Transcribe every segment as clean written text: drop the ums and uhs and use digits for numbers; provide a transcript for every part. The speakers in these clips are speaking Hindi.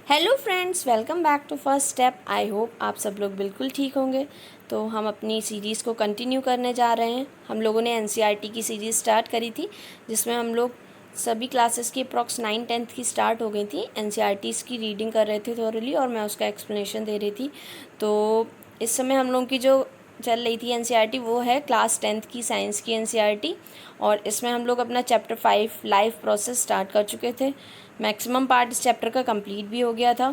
Hello friends, welcome back to first step. I hope आप सब लोग बिल्कुल ठीक होंगे। तो हम अपनी सीरीज़ को कंटिन्यू करने जा रहे हैं। हम लोगों ने एनसीईआरटी की सीरीज़ स्टार्ट करी थी, जिसमें हम लोग सभी क्लासेस की अप्रॉक्स 9-10th की स्टार्ट हो गई थी। एनसीईआरटीज़ की रीडिंग कर रहे थे थोरली, और मैं उसका एक्सप्लेनेशन दे रही थी। तो इस समय हम लोगों की जो चल रही थी एनसीईआरटी, वो है क्लास 10th की साइंस की एनसीईआरटी। और इसमें हम लोग अपना चैप्टर 5 लाइफ प्रोसेस स्टार्ट कर चुके थे। मैक्सिमम पार्ट इस चैप्टर का कंप्लीट भी हो गया था।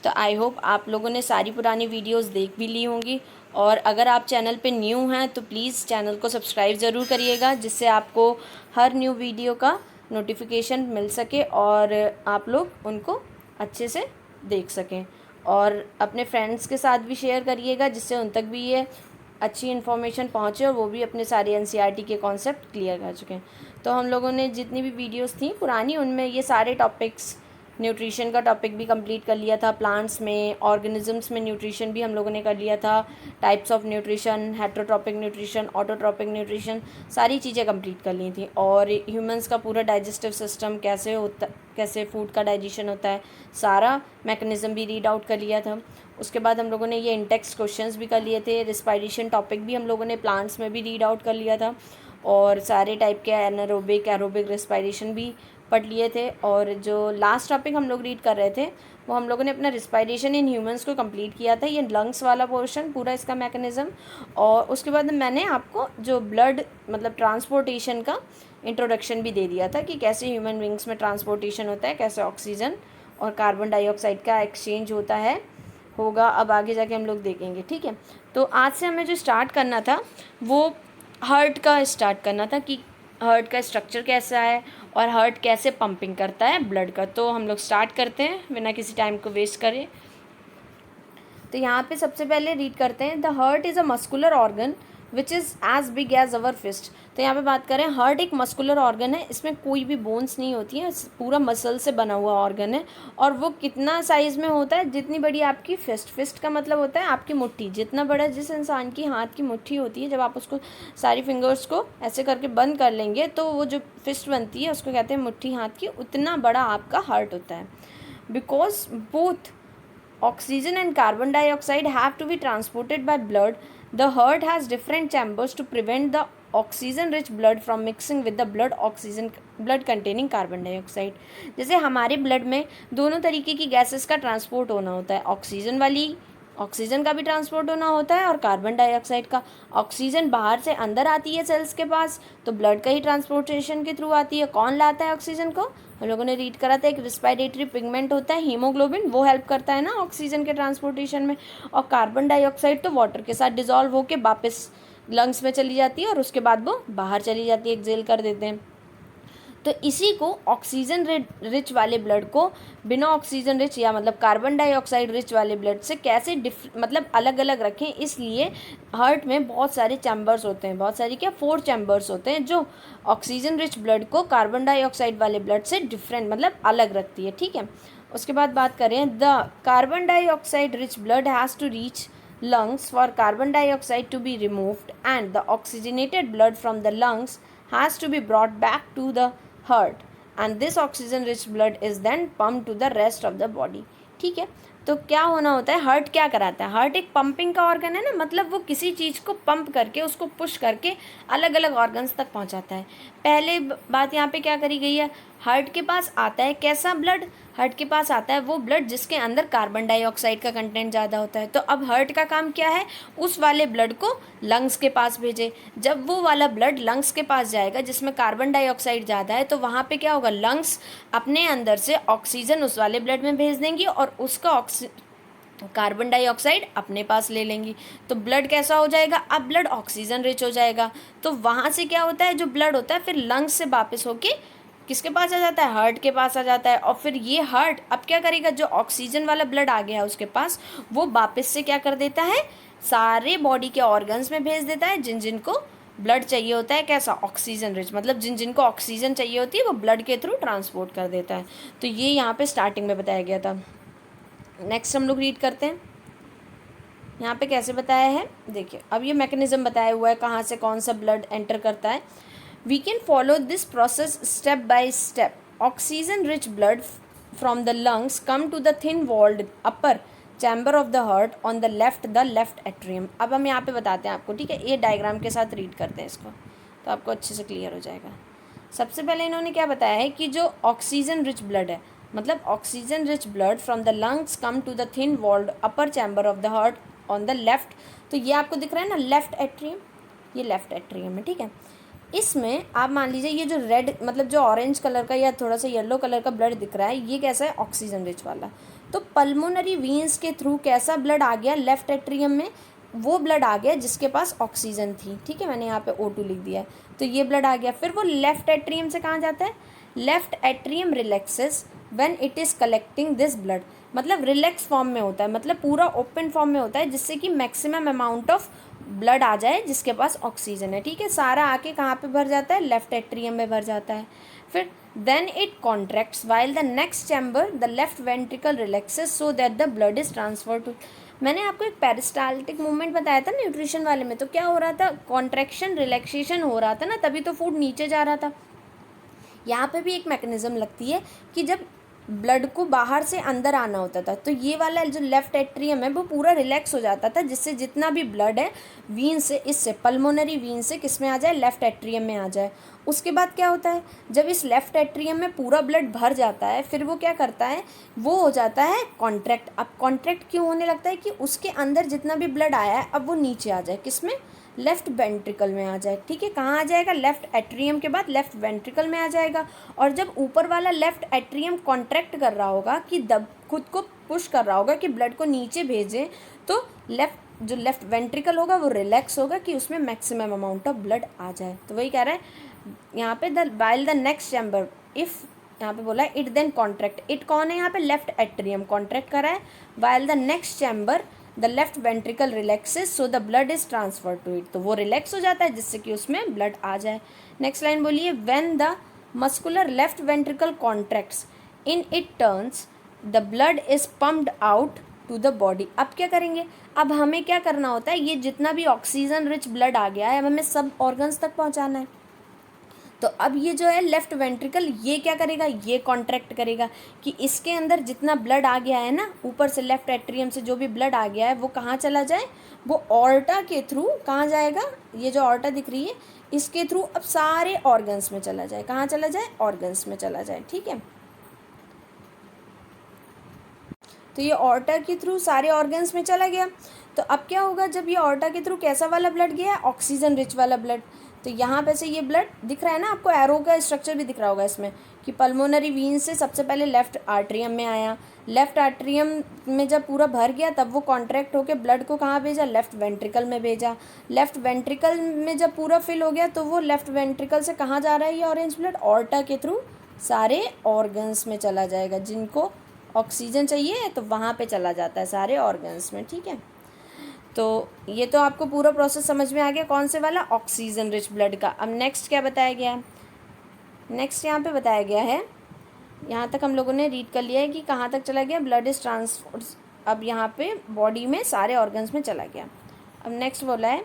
तो आई होप आप लोगों ने सारी पुरानी वीडियोस देख भी ली होंगी। और अगर आप चैनल पे न्यू हैं तो प्लीज़ चैनल को सब्सक्राइब ज़रूर करिएगा, जिससे आपको हर न्यू वीडियो का नोटिफिकेशन मिल सके और आप लोग उनको अच्छे से देख सकें। और अपने फ्रेंड्स के साथ भी शेयर करिएगा, जिससे उन तक भी ये अच्छी इन्फॉर्मेशन पहुँचे और वो भी अपने सारे एनसीईआरटी के कॉन्सेप्ट क्लियर कर चुके हैं। तो हम लोगों ने जितनी भी वीडियोस थी पुरानी, उनमें ये सारे टॉपिक्स, न्यूट्रिशन का टॉपिक भी कंप्लीट कर लिया था, प्लांट्स में, ऑर्गेनिजम्स में न्यूट्रिशन भी हम लोगों ने कर लिया था, types of nutrition, heterotrophic nutrition, autotrophic nutrition, सारी चीज़ें कंप्लीट कर ली थी। और ह्यूमंस का पूरा डाइजेस्टिव सिस्टम कैसे होता, कैसे फूड का डाइजेशन होता है, सारा मैकेनिज़्म भी रीड आउट कर लिया था। उसके बाद हम लोगों ने ये इंटेक्स क्वेश्चंस भी कर लिए थे। रिस्पायरेशन टॉपिक भी हम लोगों ने प्लांट्स में भी रीड आउट कर लिया था, और सारे टाइप के एनारोबिक, एरोबिक रिस्पायरेशन भी पढ़ लिए थे। और जो लास्ट टॉपिक हम लोग रीड कर रहे थे, वो हम लोगों ने अपना रिस्पायरेशन इन ह्यूमंस को कंप्लीट किया था, ये लंग्स वाला पोर्शन पूरा इसका मैकेनिज़्म। और उसके बाद मैंने आपको जो ब्लड मतलब ट्रांसपोर्टेशन का इंट्रोडक्शन भी दे दिया था कि कैसे ह्यूमन बींग्स में ट्रांसपोर्टेशन होता है, कैसे ऑक्सीजन और कार्बन डाइऑक्साइड का एक्सचेंज होता है, होगा। अब आगे जाके हम लोग देखेंगे, ठीक है। तो आज से हमें जो स्टार्ट करना था वो हार्ट का स्टार्ट करना था, कि हार्ट का स्ट्रक्चर कैसा है और हार्ट कैसे पंपिंग करता है ब्लड का। तो हम लोग स्टार्ट करते हैं बिना किसी टाइम को वेस्ट करें। तो यहाँ पे सबसे पहले रीड करते हैं, the heart is a muscular organ which is as big as our fist. तो यहाँ पे बात करें, हार्ट एक मस्कुलर ऑर्गन है, इसमें कोई भी बोन्स नहीं होती हैं, पूरा मसल से बना हुआ ऑर्गन है। और वो कितना साइज़ में होता है, जितनी बड़ी आपकी फिस्ट, फिस्ट का मतलब होता है आपकी मुट्ठी, जितना बड़ा जिस इंसान की हाथ की मुट्ठी होती है, जब आप उसको सारी फिंगर्स को ऐसे करके बंद कर लेंगे तो वो जो फिस्ट बनती है उसको कहते हैं मुट्ठी हाथ की, उतना बड़ा आपका हार्ट होता है। Because both oxygen and carbon dioxide have to be transported by blood. The heart has different chambers to prevent the oxygen rich blood from mixing with the blood containing carbon dioxide. जैसे हमारे ब्लड में दोनों तरीके की गैसेस का ट्रांसपोर्ट होना होता है, ऑक्सीजन वाली, ऑक्सीजन का भी ट्रांसपोर्ट होना होता है और कार्बन डाइऑक्साइड का। ऑक्सीजन बाहर से अंदर आती है सेल्स के पास, तो ब्लड का ही ट्रांसपोर्टेशन के थ्रू आती है। कौन लाता है ऑक्सीजन को, हम लोगों ने रीड करा था, एक रिस्पायरेटरी पिगमेंट होता है हीमोग्लोबिन, वो हेल्प करता है ना ऑक्सीजन के ट्रांसपोर्टेशन में। और कार्बन डाइऑक्साइड तो वाटर के साथ डिजॉल्व होकर वापस लंग्स में चली जाती है और उसके बाद वो बाहर चली जाती है, एक्सेल कर देते हैं। तो इसी को ऑक्सीजन रिच वाले ब्लड को बिना ऑक्सीजन रिच या मतलब कार्बन डाइऑक्साइड रिच वाले ब्लड से कैसे मतलब अलग अलग रखें, इसलिए हार्ट में बहुत सारे चैम्बर्स होते हैं, बहुत सारी क्या 4 चैम्बर्स होते हैं, जो ऑक्सीजन रिच ब्लड को कार्बन डाइऑक्साइड वाले ब्लड से डिफरेंट मतलब अलग रखती है, ठीक है। उसके बाद बात करें, the carbon dioxide rich blood has to reach lungs for carbon dioxide to be removed, and the oxygenated blood from the lungs has to be brought back to the heart, and this oxygen rich blood is then pumped to the rest of the body, ठीक है। तो क्या होना होता है, हार्ट क्या कराता है, हार्ट एक पंपिंग का ऑर्गन है ना, मतलब वो किसी चीज़ को पंप करके उसको पुश करके अलग अलग ऑर्गन्स तक पहुंचाता है। पहले बात यहाँ पे क्या करी गई है, हार्ट के पास आता है कैसा ब्लड, हार्ट के पास आता है वो ब्लड जिसके अंदर कार्बन डाइऑक्साइड का कंटेंट ज़्यादा होता है। तो अब हार्ट का काम क्या है, उस वाले ब्लड को लंग्स के पास भेजे। जब वो वाला ब्लड लंग्स के पास जाएगा जिसमें कार्बन डाइऑक्साइड ज़्यादा है, तो वहाँ पे क्या होगा, लंग्स अपने अंदर से ऑक्सीजन उस वाले ब्लड में भेज देंगी और उसका कार्बन डाइऑक्साइड अपने पास ले लेंगी। तो ब्लड कैसा हो जाएगा, अब ब्लड ऑक्सीजन रिच हो जाएगा। तो वहाँ से क्या होता है, जो ब्लड होता है फिर लंग्स से वापस होके किसके पास आ जाता है, हार्ट के पास आ जाता है। और फिर ये हार्ट अब क्या करेगा, जो ऑक्सीजन वाला ब्लड आ गया है उसके पास, वो वापस से क्या कर देता है, सारे बॉडी के ऑर्गन्स में भेज देता है जिन जिनको ब्लड चाहिए होता है, कैसा ऑक्सीजन रिच, मतलब जिन जिनको ऑक्सीजन चाहिए होती है वो ब्लड के थ्रू ट्रांसपोर्ट कर देता है। तो ये यहाँ पे स्टार्टिंग में बताया गया था। नेक्स्ट हम लोग रीड करते हैं, यहाँ पे कैसे बताया है, देखिए अब ये मैकेनिज्म बताया हुआ है कहाँ से कौन सा ब्लड एंटर करता है। We can follow this process step by step. Oxygen rich blood from the lungs come to the thin walled upper chamber of the heart on the left atrium. अब हम यहाँ पे बताते हैं आपको, ठीक है, ये डायग्राम के साथ रीड करते हैं इसको तो आपको अच्छे से क्लियर हो जाएगा। सबसे पहले इन्होंने क्या बताया है कि जो ऑक्सीजन रिच ब्लड है, मतलब oxygen rich blood from the lungs come to the thin walled upper chamber of the heart on the left, तो ये आपको दिख रहा है ना लेफ्ट एट्रियम, ये लेफ्ट एट्रियम है, ठीक है। इसमें आप मान लीजिए ये जो रेड मतलब जो ऑरेंज कलर का या थोड़ा सा येलो कलर का ब्लड दिख रहा है, ये कैसा है, ऑक्सीजन रिच वाला। तो पल्मोनरी वीन्स के थ्रू कैसा ब्लड आ गया लेफ्ट एट्रियम में, वो ब्लड आ गया जिसके पास ऑक्सीजन थी, ठीक है, मैंने यहाँ पे O2 लिख दिया है, तो ये ब्लड आ गया। फिर वो लेफ्ट एट्रियम से कहाँ जाता है, left atrium relaxes when it is collecting this blood, मतलब रिलैक्स फॉर्म में होता है, मतलब पूरा ओपन फॉर्म में होता है, जिससे कि मैक्सिमम अमाउंट ऑफ ब्लड आ जाए जिसके पास ऑक्सीजन है, ठीक है। सारा आके कहाँ पे भर जाता है, लेफ्ट एट्रियम में भर जाता है। फिर then it contracts while the next chamber the left ventricle relaxes so that the blood is transfer to, मैंने आपको एक पेरिस्टाल्टिक मूवमेंट बताया था न्यूट्रिशन वाले में, तो क्या हो रहा था, कॉन्ट्रैक्शन रिलैक्सेशन हो रहा था ना, तभी तो फूड नीचे जा रहा था। यहाँ पे भी एक मैकेनिज्म लगती है कि जब ब्लड को बाहर से अंदर आना होता था, तो ये वाला जो लेफ्ट एट्रियम है वो पूरा रिलैक्स हो जाता था, जिससे जितना भी ब्लड है वीन से, इससे पल्मोनरी वीन से किस में आ जाए, लेफ्ट एट्रियम में आ जाए। उसके बाद क्या होता है, जब इस लेफ्ट एट्रियम में पूरा ब्लड भर जाता है, फिर वो क्या करता है, वो हो जाता है कॉन्ट्रैक्ट। अब कॉन्ट्रैक्ट क्यों होने लगता है कि उसके अंदर जितना भी ब्लड आया है अब वो नीचे आ जाए, किस में, लेफ्ट वेंट्रिकल में आ जाए, ठीक है। कहाँ आ जाएगा, लेफ्ट एट्रियम के बाद लेफ्ट वेंट्रिकल में आ जाएगा। और जब ऊपर वाला लेफ्ट एट्रियम कॉन्ट्रैक्ट कर रहा होगा कि दब खुद को पुश कर रहा होगा कि ब्लड को नीचे भेजें, तो लेफ्ट वेंट्रिकल होगा वो रिलैक्स होगा कि उसमें मैक्सिमम अमाउंट ऑफ ब्लड आ जाए। तो वही कह रहा है यहाँ पे, the while the next chamber if, यहाँ पे बोला इट देन कॉन्ट्रैक्ट, इट कौन है यहाँ पे, लेफ्ट एट्रियम कॉन्ट्रैक्ट कर रहा है, while the next chamber the left ventricle relaxes so the blood is transfer to it, तो वो रिलैक्स हो जाता है जिससे कि उसमें ब्लड आ जाए। नेक्स्ट लाइन बोलिए, when the muscular left ventricle contracts in it turns the blood is pumped out to the body. अब क्या करेंगे, अब हमें क्या करना होता है, ये जितना भी ऑक्सीजन रिच ब्लड आ गया है अब हमें सब ऑर्गन्स तक पहुंचाना है। तो अब ये जो है लेफ्ट वेंट्रिकल, ये क्या करेगा, ये कॉन्ट्रैक्ट करेगा कि इसके अंदर जितना ब्लड आ गया है ना, ऊपर से लेफ्ट एट्रियम से जो भी ब्लड आ गया है वो कहाँ चला जाए, वो ऑर्टा के थ्रू कहाँ जाएगा, ये जो ऑर्टा दिख रही है इसके थ्रू अब सारे ऑर्गन्स में चला जाए, कहाँ चला जाए, ऑर्गन्स में चला जाए, ठीक है। तो ये ऑर्टा के थ्रू सारे ऑर्गन्स में चला गया। तो अब क्या होगा, जब ये ऑर्टा के थ्रू कैसा वाला ब्लड गया है, ऑक्सीजन रिच वाला ब्लड, तो यहाँ पे से ये ब्लड दिख रहा है ना आपको, एरो का स्ट्रक्चर भी दिख रहा होगा इसमें कि पल्मोनरी वीन से सबसे पहले लेफ्ट आर्ट्रियम में आया, लेफ्ट आर्ट्रियम में जब पूरा भर गया तब वो कॉन्ट्रैक्ट होकर ब्लड को कहाँ भेजा, लेफ्ट वेंट्रिकल में भेजा। लेफ्ट वेंट्रिकल में जब पूरा फिल हो गया तो वो लेफ्ट वेंट्रिकल से कहाँ जा रहा है ये ऑरेंज ब्लड, ऑर्टा के थ्रू सारे ऑर्गन्स में चला जाएगा, जिनको ऑक्सीजन चाहिए तो वहाँ पे चला जाता है सारे ऑर्गन्स में, ठीक है। तो ये तो आपको पूरा प्रोसेस समझ में आ गया, कौन से वाला, ऑक्सीजन रिच ब्लड का। अब नेक्स्ट क्या बताया गया है, नेक्स्ट यहाँ पे बताया गया है, यहाँ तक हम लोगों ने रीड कर लिया है कि कहाँ तक चला गया, ब्लड इज ट्रांसफर, अब यहाँ पे बॉडी में सारे ऑर्गन्स में चला गया। अब नेक्स्ट बोला है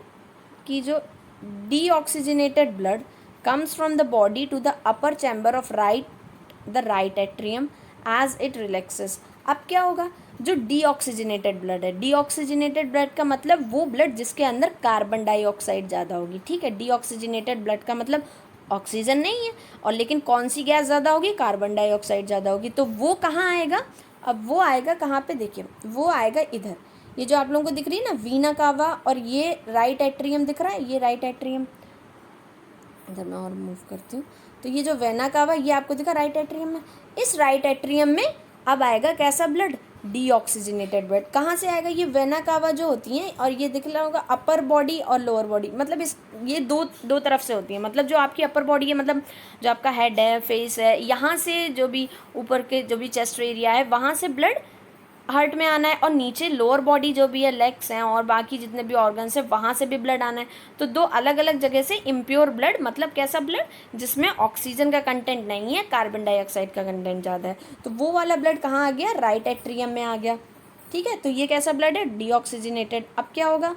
कि जो deoxygenated blood comes from the body to the upper chamber of the right atrium as it relaxes. अब क्या होगा, जो डीऑक्सीजनेटेड ब्लड है, डीऑक्सीजनेटेड ब्लड का मतलब वो ब्लड जिसके अंदर कार्बन डाइऑक्साइड ज़्यादा होगी, ठीक है। डीऑक्सीजनेटेड ब्लड का मतलब ऑक्सीजन नहीं है और लेकिन कौन सी गैस ज़्यादा होगी, कार्बन डाइऑक्साइड ज़्यादा होगी, तो वो कहाँ आएगा, अब वो आएगा कहाँ पे, देखिए वो आएगा इधर, ये जो आप लोगों को दिख रही है ना वीना कावा, और ये राइट एट्रियम दिख रहा है, ये राइट एट्रियम, इधर मैं और मूव करती हूँ, तो ये जो वेना कावा ये आपको दिखा राइट एट्रियम में, इस राइट एट्रियम में अब आएगा कैसा ब्लड, डीऑक्सीजनेटेड ब्लड। कहाँ से आएगा, ये वेना कावा जो होती हैं, और ये दिख रहा होगा अपर बॉडी और लोअर बॉडी, मतलब इस ये दो तरफ से होती है, मतलब जो आपकी अपर बॉडी है, मतलब जो आपका हेड है, फेस है, यहाँ से जो भी ऊपर के जो भी चेस्ट एरिया है वहाँ से ब्लड हार्ट में आना है, और नीचे लोअर बॉडी जो भी है, लेग्स हैं और बाकी जितने भी ऑर्गन्स हैं वहाँ से भी ब्लड आना है। तो दो अलग अलग जगह से इम्प्योर ब्लड, मतलब कैसा ब्लड, जिसमें ऑक्सीजन का कंटेंट नहीं है, कार्बन डाइऑक्साइड का कंटेंट ज़्यादा है, तो वो वाला ब्लड कहाँ आ गया, राइट एट्रियम में आ गया, ठीक है। तो ये कैसा ब्लड है, डीऑक्सीजनेटेड। अब क्या होगा,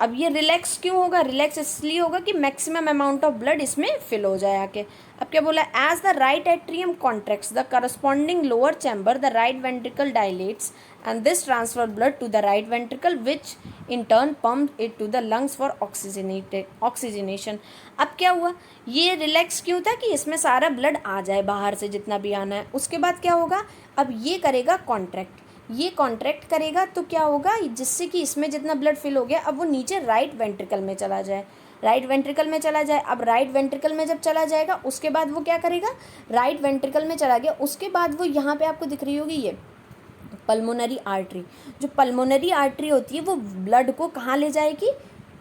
अब ये रिलैक्स क्यों होगा, रिलैक्स इसलिए होगा कि मैक्सिमम अमाउंट ऑफ ब्लड इसमें फिल हो जाए आके। अब क्या बोला, as the right atrium contracts the corresponding lower chamber the right ventricle dilates and this transfer blood to the right ventricle which in turn pump it to the lungs for oxygenation। अब क्या हुआ, ये रिलैक्स क्यों था कि इसमें सारा ब्लड आ जाए बाहर से जितना भी आना है। उसके बाद क्या होगा, अब ये करेगा कॉन्ट्रैक्ट, ये कॉन्ट्रैक्ट करेगा तो क्या होगा, जिससे कि इसमें जितना ब्लड फिल हो गया अब वो नीचे राइट वेंट्रिकल में चला जाए, राइट वेंट्रिकल में चला जाए। अब राइट वेंट्रिकल में जब चला जाएगा उसके बाद वो क्या करेगा, राइट वेंट्रिकल में चला गया, उसके बाद वो यहाँ पे आपको दिख रही होगी ये पल्मोनरी आर्टरी, जो पल्मोनरी आर्टरी होती है वो ब्लड को कहाँ ले जाएगी,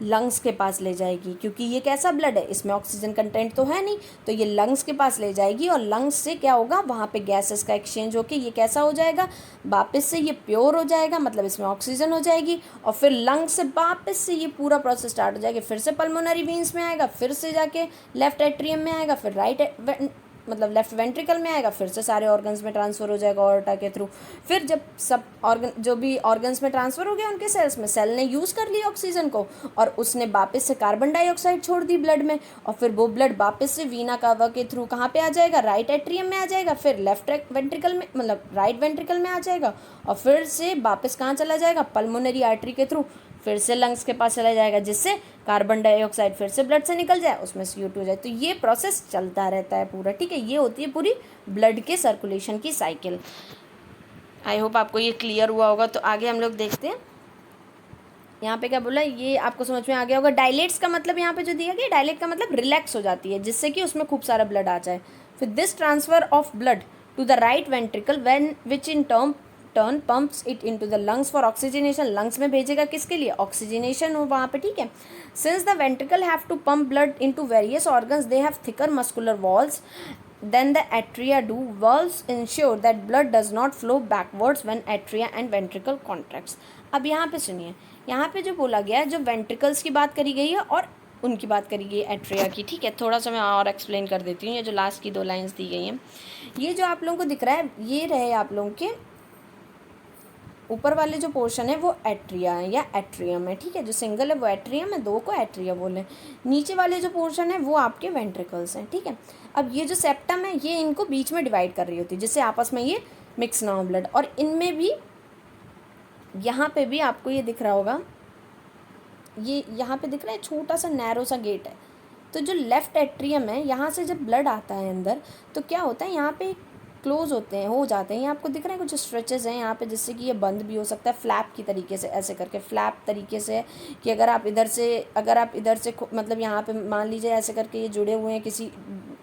लंग्स के पास ले जाएगी, क्योंकि ये कैसा ब्लड है, इसमें ऑक्सीजन कंटेंट तो है नहीं, तो ये लंग्स के पास ले जाएगी और लंग्स से क्या होगा, वहाँ पे गैसेस का एक्सचेंज होकर ये कैसा हो जाएगा, वापस से ये प्योर हो जाएगा, मतलब इसमें ऑक्सीजन हो जाएगी, और फिर लंग्स से वापस से ये पूरा प्रोसेस स्टार्ट हो जाएगा, फिर से पल्मोनरी वेन्स में आएगा, फिर से जाके लेफ्ट एट्रियम में आएगा, फिर राइट मतलब लेफ्ट वेंट्रिकल में आएगा, फिर से सारे ऑर्गन्स में ट्रांसफ़र हो जाएगा ऑर्टा के थ्रू। फिर जब सब ऑर्गन जो भी ऑर्गन्स में ट्रांसफ़र हो गया उनके सेल्स में, सेल ने यूज़ कर लिया ऑक्सीजन को और उसने वापस से कार्बन डाइऑक्साइड छोड़ दी ब्लड में, और फिर वो ब्लड वापस से वीना कावा के थ्रू कहाँ पे आ जाएगा, राइट एट्रियम में आ जाएगा, फिर लेफ्ट वेंट्रिकल में मतलब राइट वेंट्रिकल में आ जाएगा, और फिर से वापस कहाँ चला जाएगा, पल्मोनरी आर्टरी के थ्रू फिर से लंग्स के पास चला जाएगा, जिससे कार्बन डाइऑक्साइड फिर से ब्लड से निकल जाए, उसमें CO2 हो जाए। तो ये प्रोसेस चलता रहता है पूरा, ठीक है। ये होती है पूरी ब्लड के सर्कुलेशन की साइकिल। आई होप आपको ये क्लियर हुआ होगा। तो आगे हम लोग देखते हैं, यहाँ पे क्या बोला, ये आपको समझ में आ गया होगा। डायलेट्स का मतलब यहाँ पे जो दिया गया, डायलेट का मतलब रिलैक्स हो जाती है, जिससे कि उसमें खूब सारा ब्लड आ जाए। फिर this transfer of blood to the right ventricle when which in turn pumps it into the lungs for oxygenation. Lungs में भेजेगा किसके लिए, ऑक्सीजनेशन हो वहाँ पे, ठीक है। Since the ventricle have to pump blood into various organs they have thicker muscular walls than the atria do. Walls ensure that blood does not flow backwards when atria and ventricle contracts. अब यहाँ पे सुनिए, यहाँ पे जो बोला गया है, जो वेंट्रिकल्स की बात करी गई है और उनकी बात करी गई है एट्रिया की, ठीक है। थोड़ा सा मैं और एक्सप्लेन कर देती हूँ। ये जो लास्ट की 2 लाइन्स दी गई हैं, ये जो आप लोगों को दिख रहा है, ये रहे आप लोगों के ऊपर वाले जो पोर्शन है वो एट्रिया है या एट्रियम है, ठीक है। जो सिंगल है वो एट्रियम है, 2 को एट्रिया बोले। नीचे वाले जो पोर्शन है वो आपके वेंट्रिकल्स हैं, ठीक है। अब ये जो सेप्टम है ये इनको बीच में डिवाइड कर रही होती है, जिससे आपस में ये मिक्स ना हो ब्लड। और इनमें भी यहाँ पे भी आपको ये दिख रहा होगा, ये यहाँ पे दिख रहा है छोटा सा नैरो सा गेट है। तो जो लेफ़्ट एट्रियम है, यहाँ से जब ब्लड आता है अंदर तो क्या होता है, यहाँ पे क्लोज होते हैं, हो जाते हैं। ये आपको दिख रहा है कुछ स्ट्रेचेस हैं यहाँ पे, जिससे कि ये बंद भी हो सकता है फ्लैप की तरीके से, ऐसे करके फ्लैप तरीके से, कि अगर आप इधर से मतलब यहाँ पे मान लीजिए ऐसे करके ये जुड़े हुए हैं किसी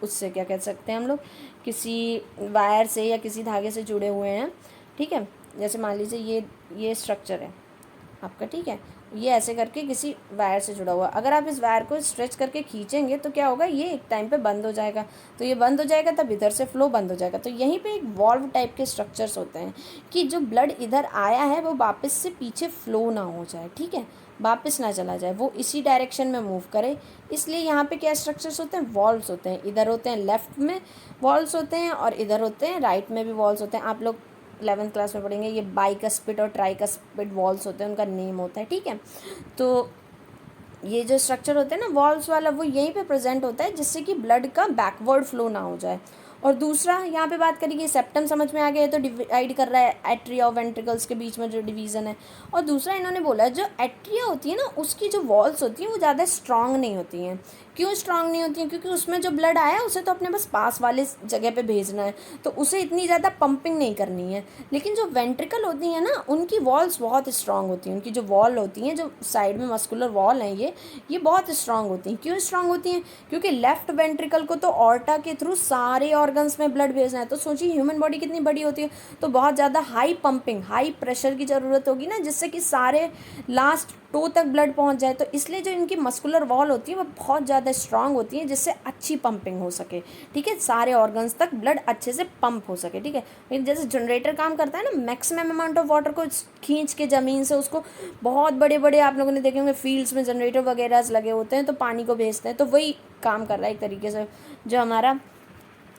उससे, क्या कह सकते हैं हम लोग, किसी वायर से या किसी धागे से जुड़े हुए हैं, ठीक है। जैसे मान लीजिए ये स्ट्रक्चर है आपका, ठीक है, ये ऐसे करके किसी वायर से जुड़ा हुआ। अगर आप इस वायर को स्ट्रेच करके खींचेंगे तो क्या होगा, ये एक टाइम पे बंद हो जाएगा। तो ये बंद हो जाएगा तब इधर से फ्लो बंद हो जाएगा। तो यहीं पे एक वॉल्व टाइप के स्ट्रक्चर्स होते हैं कि जो ब्लड इधर आया है वो वापस से पीछे फ्लो ना हो जाए, ठीक है, वापस ना चला जाए, वो इसी डायरेक्शन में मूव करे। इसलिए यहाँ पे क्या स्ट्रक्चर्स होते हैं, वॉल्व्स होते हैं। इधर होते हैं लेफ़्ट में वॉल्व्स होते हैं और इधर होते हैं राइट में भी वॉल्व्स होते हैं। आप लोग 11th क्लास में पढ़ेंगे, ये बाइकस्पिड और ट्राइकस्पिड वॉल्स होते हैं, उनका नेम होता है, ठीक है। तो ये जो स्ट्रक्चर होते हैं ना वॉल्स वाला, वो यहीं पे प्रेजेंट होता है, जिससे कि ब्लड का बैकवर्ड फ्लो ना हो जाए। और दूसरा यहाँ पे बात करेंगे, सेप्टम समझ में आ गया है, तो डिवाइड कर रहा है एट्रिया और वेंट्रिकल्स के बीच में जो डिवीज़न है। और दूसरा इन्होंने बोला जो एट्रिया होती है ना, उसकी जो वॉल्स होती हैं वो ज़्यादा स्ट्रांग नहीं होती हैं। क्यों स्ट्रांग नहीं होती हैं, क्योंकि उसमें जो ब्लड आया उसे तो अपने बस पास वाले जगह पे भेजना है, तो उसे इतनी ज़्यादा पंपिंग नहीं करनी है। लेकिन जो वेंट्रिकल होती हैं ना, उनकी वॉल्स बहुत स्ट्रांग होती हैं। उनकी जो वॉल होती हैं, जो साइड में मस्कुलर वॉल हैं, ये बहुत स्ट्रांग होती हैं। क्यों स्ट्रांग होती हैं, क्योंकि लेफ्ट वेंट्रिकल को तो ऑर्टा के थ्रू सारे ऑर्गन्स में ब्लड भेजना है। तो सोचिए ह्यूमन बॉडी कितनी बड़ी होती है, तो बहुत ज़्यादा हाई पंपिंग, हाई प्रेशर की ज़रूरत होगी ना, जिससे कि सारे लास्ट टो तक ब्लड पहुंच जाए। तो इसलिए जो इनकी मस्कुलर वॉल होती है वो बहुत ज़्यादा स्ट्रांग होती है, जिससे अच्छी पंपिंग हो सके, ठीक है, सारे ऑर्गन्स तक ब्लड अच्छे से पंप हो सके, ठीक है। जैसे जनरेटर काम करता है ना, मैक्सिमम अमाउंट ऑफ वाटर को खींच के ज़मीन से उसको बहुत बड़े बड़े, आप लोगों ने देखे होंगे फील्ड्स में जनरेटर वगैरह लगे होते हैं, तो पानी को भेजते हैं, तो वही काम कर रहा है एक तरीके से जो हमारा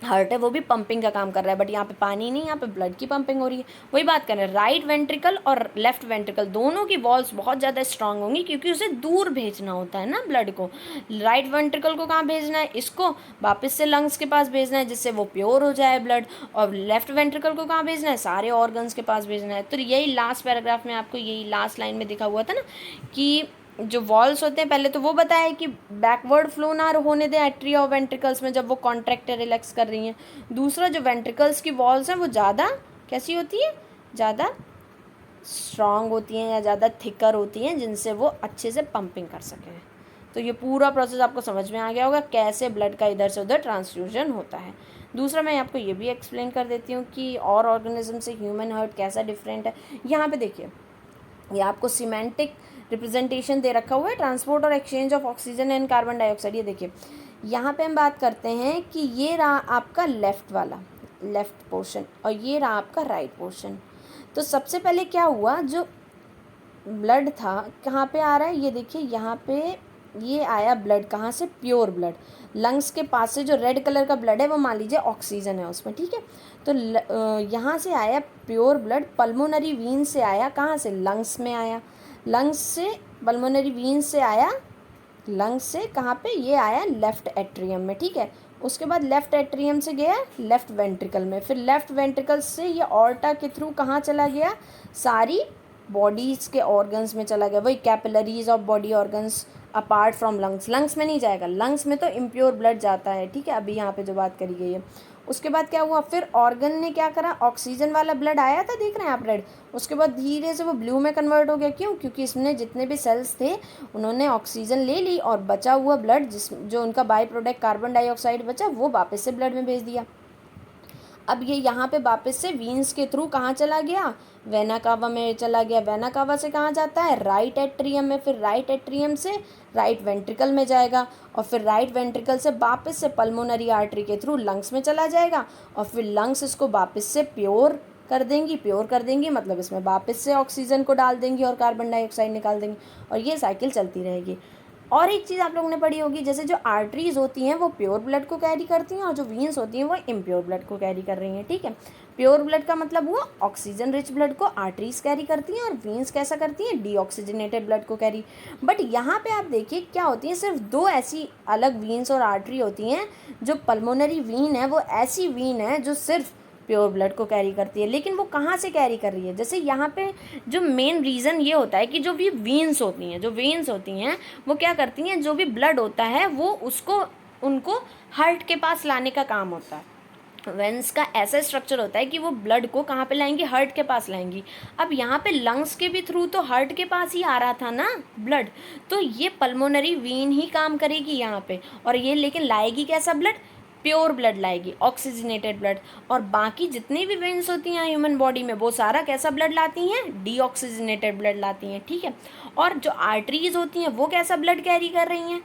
हार्ट है वो भी पंपिंग का काम कर रहा है, बट यहाँ पे पानी नहीं, यहाँ पे ब्लड की पंपिंग हो रही है। वही बात कर रहे हैं, राइट वेंट्रिकल और लेफ्ट वेंट्रिकल दोनों की वॉल्स बहुत ज़्यादा स्ट्रांग होंगी, क्योंकि उसे दूर भेजना होता है ना ब्लड को। राइट वेंट्रिकल को कहाँ भेजना है, इसको वापस से लंग्स के पास भेजना है जिससे वो प्योर हो जाए ब्लड, और लेफ्ट वेंट्रिकल को कहाँ भेजना है, सारे ऑर्गन्स के पास भेजना है। तो यही लास्ट पैराग्राफ में आपको यही लास्ट लाइन में दिखा हुआ था ना कि जो वॉल्स होते हैं, पहले तो वो बताया कि बैकवर्ड फ्लो ना होने दें एट्रिया और वेंट्रिकल्स में जब वो कॉन्ट्रैक्ट रिलैक्स कर रही हैं। दूसरा, जो वेंट्रिकल्स की वॉल्स हैं वो ज़्यादा कैसी होती है, ज़्यादा स्ट्रांग होती हैं या ज़्यादा थिकर होती हैं, जिनसे वो अच्छे से पंपिंग कर सकें। तो ये पूरा प्रोसेस आपको समझ में आ गया होगा कैसे ब्लड का इधर से उधर ट्रांसफ्यूजन होता है। दूसरा, मैं आपको ये भी एक्सप्लेन कर देती हूँ कि और ऑर्गेनिज्म से ह्यूमन हार्ट कैसा डिफरेंट है। यहाँ पे देखिए, ये आपको सीमेंटिक रिप्रेजेंटेशन दे रखा हुआ है, ट्रांसपोर्ट और exchange of oxygen and carbon dioxide. ये देखिए, यहाँ पे हम बात करते हैं कि ये रहा आपका लेफ़्ट पोर्शन और ये रहा आपका राइट पोर्शन। तो सबसे पहले क्या हुआ, जो ब्लड था कहाँ पे आ रहा है, ये देखिए यहाँ पे ये आया ब्लड कहाँ से, प्योर ब्लड। लंग्स के पास से जो रेड कलर का ब्लड है वो मान लीजिए ऑक्सीजन है उसमें, ठीक है। तो यहाँ से आया प्योर ब्लड, पल्मोनरी वीन से आया, कहाँ से, लंग्स में आया, लंग्स से पल्मोनरी वीन से आया, लंग्स से कहाँ पे, ये आया लेफ़्ट एट्रियम में, ठीक है। उसके बाद लेफ़्ट एट्रियम से गया लेफ़्ट वेंट्रिकल में, फिर लेफ़्ट वेंट्रिकल से ये ऑर्टा के थ्रू कहाँ चला गया, सारी बॉडीज़ के ऑर्गन्स में चला गया, वही capillaries of body organs apart from lungs. Lungs में नहीं जाएगा, लंग्स में तो इम्प्योर ब्लड जाता है, ठीक है, अभी यहाँ पे जो बात करी गई है। उसके बाद क्या हुआ, फिर ऑर्गन ने क्या करा, ऑक्सीजन वाला ब्लड आया था, देख रहे हैं आप रेड, उसके बाद धीरे से वो ब्लू में कन्वर्ट हो गया। क्यों, क्योंकि इसमें जितने भी सेल्स थे उन्होंने ऑक्सीजन ले ली और बचा हुआ ब्लड जो उनका बाई प्रोडक्ट कार्बन डाइऑक्साइड बचा वो वापस से ब्लड में भेज दिया। अब ये यहाँ पे वापस से वीन्स के थ्रू कहाँ चला गया, वेना कावा में चला गया। वेना कावा से कहाँ जाता है, राइट एट्रियम में, फिर राइट एट्रियम से राइट वेंट्रिकल में जाएगा और फिर राइट वेंट्रिकल से वापस से पल्मोनरी आर्टरी के थ्रू लंग्स में चला जाएगा और फिर लंग्स इसको वापस से प्योर कर देंगी, मतलब इसमें वापस से ऑक्सीजन को डाल देंगी और कार्बन डाइऑक्साइड निकाल देंगी और ये साइकिल चलती रहेगी। और एक चीज़ आप लोगों ने पढ़ी होगी, जैसे जो आर्टरीज़ होती हैं वो प्योर ब्लड को कैरी करती हैं और जो वीन्स होती हैं वो इम्प्योर ब्लड को कैरी कर रही हैं, ठीक है। प्योर ब्लड का मतलब हुआ ऑक्सीजन रिच ब्लड को आर्टरीज कैरी करती हैं और वीन्स कैसा करती हैं, डीऑक्सीजनेटेड ब्लड को कैरी। बट यहाँ पे आप देखिए क्या होती है, सिर्फ दो ऐसी अलग वीन्स और आर्टरी होती हैं। जो पल्मोनरी वीन है वो ऐसी वीन है जो सिर्फ प्योर ब्लड को कैरी करती है, लेकिन वो कहाँ से कैरी कर रही है, जैसे यहाँ पे जो मेन रीज़न ये होता है कि जो भी वेन्स होती हैं वो क्या करती हैं, जो भी ब्लड होता है वो उनको हार्ट के पास लाने का काम होता है। वेन्स का ऐसा स्ट्रक्चर होता है कि वो ब्लड को कहाँ पे लाएंगी, हार्ट के पास लाएंगी। अब यहाँ पे लंग्स के भी थ्रू तो हार्ट के पास ही आ रहा था ना ब्लड, तो ये पल्मोनरी वीन ही काम करेगी यहाँ पे, और ये लेकिन लाएगी कैसा ब्लड, प्योर ब्लड लाएगी, ऑक्सीजनेटेड ब्लड। और बाकी जितनी भी वेन्स होती हैं ह्यूमन बॉडी में वो सारा कैसा ब्लड लाती हैं, डीऑक्सीजनेटेड ब्लड लाती हैं, ठीक है। और जो आर्टरीज होती हैं वो कैसा ब्लड कैरी कर रही हैं,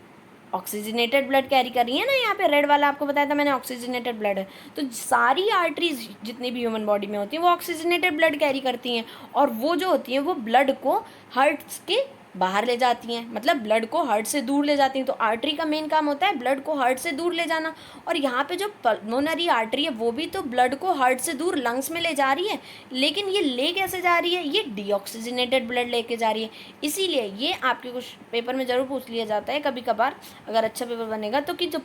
ऑक्सीजनेटेड ब्लड कैरी कर रही है ना। यहाँ पे रेड वाला आपको बताया था मैंने, ऑक्सीजनेटेड ब्लड है। तो सारी आर्टरीज जितनी भी ह्यूमन बॉडी में होती हैं वो ऑक्सीजनेटेड ब्लड कैरी करती हैं, और वो जो होती हैं वो ब्लड को हार्ट के बाहर ले जाती हैं, मतलब ब्लड को हार्ट से दूर ले जाती हैं। तो आर्टरी का मेन काम होता है ब्लड को हार्ट से दूर ले जाना, और यहाँ पे जो पल्मोनरी आर्टरी है वो भी तो ब्लड को हार्ट से दूर लंग्स में ले जा रही है, लेकिन ये ले कैसे जा रही है, ये डीऑक्सीजनेटेड ब्लड लेके जा रही है। इसीलिए ये आपके कुछ पेपर में ज़रूर पूछ लिया जाता है कभी कभार, अगर अच्छा पेपर बनेगा तो, कि जो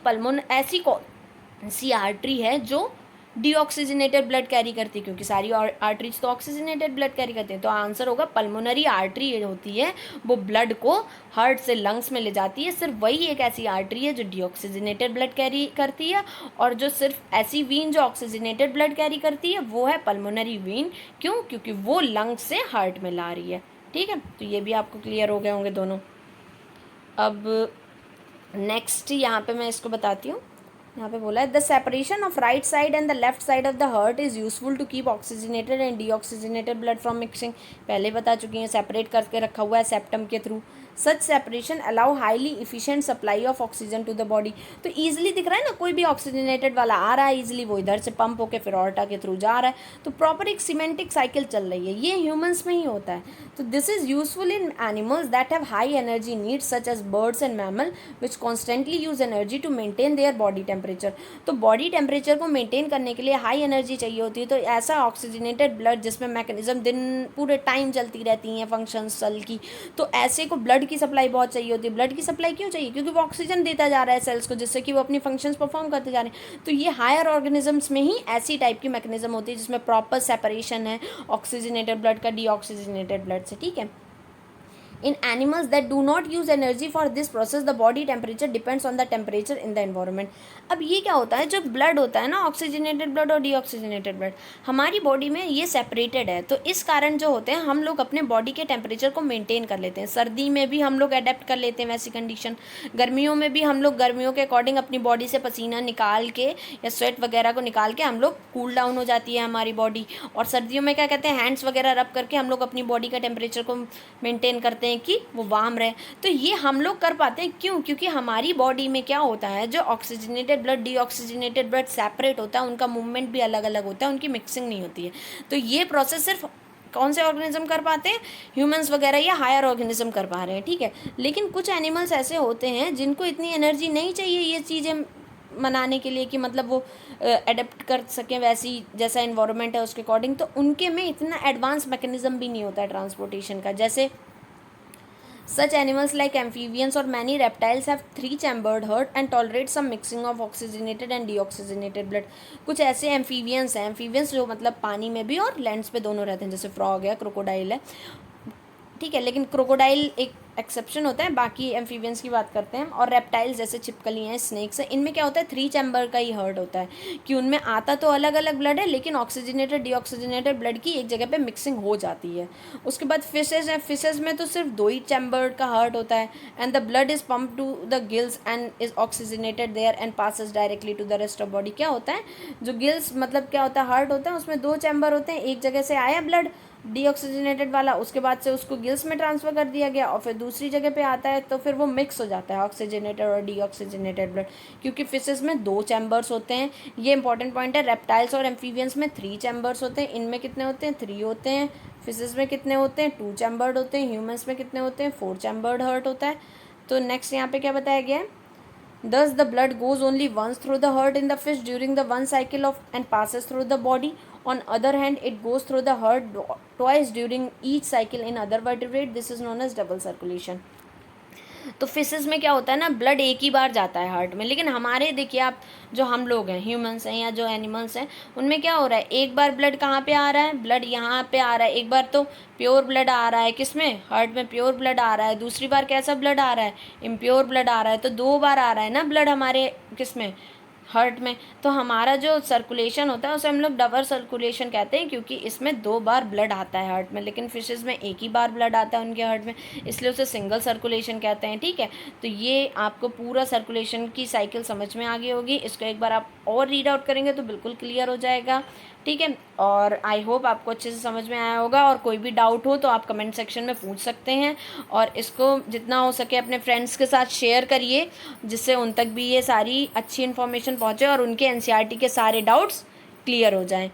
ऐसी कौन सी आर्टरी है जो डीऑक्सीजनेटेड ब्लड कैरी करती है, क्योंकि सारी आर्टरीज तो ऑक्सीजनेटेड ब्लड कैरी करती हैं। तो आंसर होगा पल्मोनरी आर्टरी होती है वो ब्लड को हार्ट से लंग्स में ले जाती है। सिर्फ वही एक ऐसी आर्टरी है जो डीऑक्सीजनेटेड ब्लड कैरी करती है, और जो सिर्फ ऐसी वीन जो ऑक्सीजनेटेड ब्लड कैरी करती है वो है पल्मोनरी वीन। क्यों, क्योंकि वो लंग्स से हार्ट में ला रही है, ठीक है। तो ये भी आपको क्लियर हो गए होंगे दोनों। अब नेक्स्ट यहाँ पे मैं इसको बताती हूँ। यहाँ पे बोला है the separation of right side and the left side of the heart is useful to keep oxygenated and deoxygenated blood from mixing. पहले बता चुकी हैं, सेपरेट करके रखा हुआ है सेप्टम के through. Such separation allow highly efficient supply of oxygen to the body. तो ईजिली दिख रहा है ना, कोई भी ऑक्सीजनेटेड वाला आ रहा है ईजिली, वो इधर से पंप होकर फिर ऑर्टा के थ्रू जा रहा है, तो प्रॉपर एक सीमेंटिक साइकिल चल रही है। ये ह्यूमंस में ही होता है। तो this is useful in animals that have high energy needs such as birds and mammal which constantly use energy to maintain their body temperature. तो बॉडी टेम्परेचर को मेंटेन करने के लिए हाई एनर्जी चाहिए होती है। तो ऐसा ऑक्सीजनेटेड ब्लड जिसमें मैकेनिज्म दिन पूरे टाइम चलती रहती हैं फंक्शन सेल की, तो ऐसे को ब्लड की सप्लाई बहुत चाहिए होती है। ब्लड की सप्लाई क्यों चाहिए? क्योंकि वो ऑक्सीजन देता जा रहा है सेल्स को, जिससे कि वो अपनी फंक्शंस परफॉर्म करते जा रहे हैं। तो ये हायर ऑर्गेनिजम्स में ही ऐसी टाइप की मैकेनिज्म होती है जिसमें प्रॉपर सेपरेशन है ऑक्सीजनेटेड ब्लड का डीऑक्सीजनेटेड ब्लड से, ठीक है। In animals that do not use energy for this process, the body temperature depends on the temperature in the environment. अब ये क्या होता है, जो ब्लड होता है ना, ऑक्सीजनेटेड ब्लड और डीऑक्सीजनेटेड ब्लड, हमारी बॉडी में ये सेपरेटेड है। तो इस कारण जो होते हैं हम लोग अपने बॉडी के टेम्परेचर को मेंटेन कर लेते हैं। सर्दी में भी हम लोग अडेप्ट कर लेते हैं वैसी कंडीशन, गर्मियों में भी हम लोग गर्मियों के अकॉर्डिंग अपनी बॉडी से पसीना निकाल के या स्वेट वगैरह को निकाल के हम लोग कूल डाउन हो जाती है हमारी बॉडी। और सर्दियों में क्या कहते हैं, हैंड्स वगैरह रब करके हम लोग अपनी बॉडी का टेम्परेचर को मेंटेन करते हैं कि वो वार्म रहे। तो ये हम लोग कर पाते हैं क्यों? क्योंकि हमारी बॉडी में क्या होता है, जो oxygenated blood deoxygenated blood separate होता है, उनका मूवमेंट भी अलग अलग होता है, उनकी मिक्सिंग नहीं होती है। तो ये प्रोसेस सिर्फ कौन से ऑर्गेनिज्म कर पाते हैं? ह्यूमंस वगैरह या हायर ऑर्गेनिज्म कर पा रहे हैं, ठीक है। लेकिन कुछ एनिमल्स ऐसे होते हैं जिनको इतनी एनर्जी नहीं चाहिए ये चीज़ें मनाने के लिए कि मतलब वो अडेप्ट कर सकें वैसी जैसा इन्वायरमेंट है उसके अकॉर्डिंग, तो उनके में इतना एडवांस मैकेनिज्म भी नहीं होता है ट्रांसपोर्टेशन का। जैसे such animals like amphibians or many reptiles have 3-chambered heart and tolerate some mixing of oxygenated and deoxygenated blood. कुछ ऐसे एम्फीबियंस हैं, एम्फीबियंस जो मतलब पानी में भी और लैंड्स पे दोनों रहते हैं, जैसे फ्रॉग है, क्रोकोडाइल है, ठीक है। लेकिन क्रोकोडाइल एक एक्सेप्शन होता है, बाकी एम्फीबियंस की बात करते हैं। और रेप्टाइल्स जैसे छिपकली हैं, स्नेक्स हैं, इनमें क्या होता है, 3 चैम्बर का ही हार्ट होता है कि उनमें आता तो अलग अलग ब्लड है लेकिन ऑक्सीजनेटेड डीऑक्सीजनेटेड ब्लड की एक जगह पे मिक्सिंग हो जाती है। उसके बाद फिशेज हैं, फिशेज में तो सिर्फ 2 ही चैम्बर का हार्ट होता है and the blood is pump to the gills and is oxygenated there and passes directly to the rest of body. क्या होता है, जो गिल्स मतलब क्या होता है, हार्ट होता है, उसमें 2 चैम्बर होते हैं। एक जगह से आया ब्लड डीऑक्सीजनेटेड वाला, उसके बाद से उसको गिल्स में ट्रांसफ़र कर दिया गया और फिर दूसरी जगह पे आता है, तो फिर वो मिक्स हो जाता है ऑक्सीजनेटेड और डीऑक्सीजनेटेड ब्लड, क्योंकि फिशेस में 2 चैम्बर्स होते हैं। ये इंपॉर्टेंट पॉइंट है। रेप्टाइल्स और एम्फीबियंस में 3 चैम्बर्स होते हैं। इनमें कितने होते हैं, 3 होते हैं। फिशेस में कितने होते हैं, 2 चैम्बर्ड होते हैं। ह्यूमंस में कितने होते हैं, 4 चैम्बर्ड हार्ट होता है। तो नेक्स्ट यहाँ पे क्या बताया गया है, thus the blood goes only once through the heart in the fish during the one cycle of and passes through the body. On other hand, it goes through the heart twice during each cycle in other vertebrate. This is known as double circulation. तो फिशेस में क्या होता है ना, ब्लड एक ही बार जाता है हार्ट में। लेकिन हमारे देखिए आप, जो हम लोग हैं, ह्यूमंस हैं या जो एनिमल्स हैं, उनमें क्या हो रहा है, एक बार ब्लड कहाँ पे आ रहा है, ब्लड यहाँ पे आ रहा है। एक बार तो प्योर ब्लड आ रहा है, किसमें, हार्ट में प्योर ब्लड आ रहा है। दूसरी बार कैसा ब्लड आ रहा है, इम्प्योर ब्लड आ रहा है। तो 2 बार आ रहा है ना ब्लड हमारे किसमें, हार्ट में। तो हमारा जो सर्कुलेशन होता है उसे हम लोग डबल सर्कुलेशन कहते हैं, क्योंकि इसमें 2 बार ब्लड आता है हार्ट में। लेकिन फिशेस में एक ही बार ब्लड आता है उनके हार्ट में, इसलिए उसे सिंगल सर्कुलेशन कहते हैं, ठीक है। तो ये आपको पूरा सर्कुलेशन की साइकिल समझ में आ गई होगी। इसको एक बार आप और रीड आउट करेंगे तो बिल्कुल क्लियर हो जाएगा, ठीक है। और आई होप आपको अच्छे से समझ में आया होगा। और कोई भी डाउट हो तो आप कमेंट सेक्शन में पूछ सकते हैं, और इसको जितना हो सके अपने फ्रेंड्स के साथ शेयर करिए, जिससे उन तक भी ये सारी अच्छी इन्फॉर्मेशन पहुँचे और उनके एनसीईआरटी के सारे डाउट्स क्लियर हो जाएं।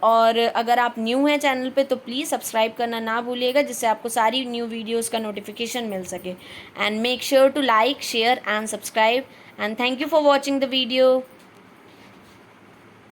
और अगर आप न्यू हैं चैनल पे तो प्लीज़ सब्सक्राइब करना ना भूलिएगा, जिससे आपको सारी न्यू वीडियोज़ का नोटिफिकेशन मिल सके। And make sure to like, share and subscribe, and thank you for watching the video.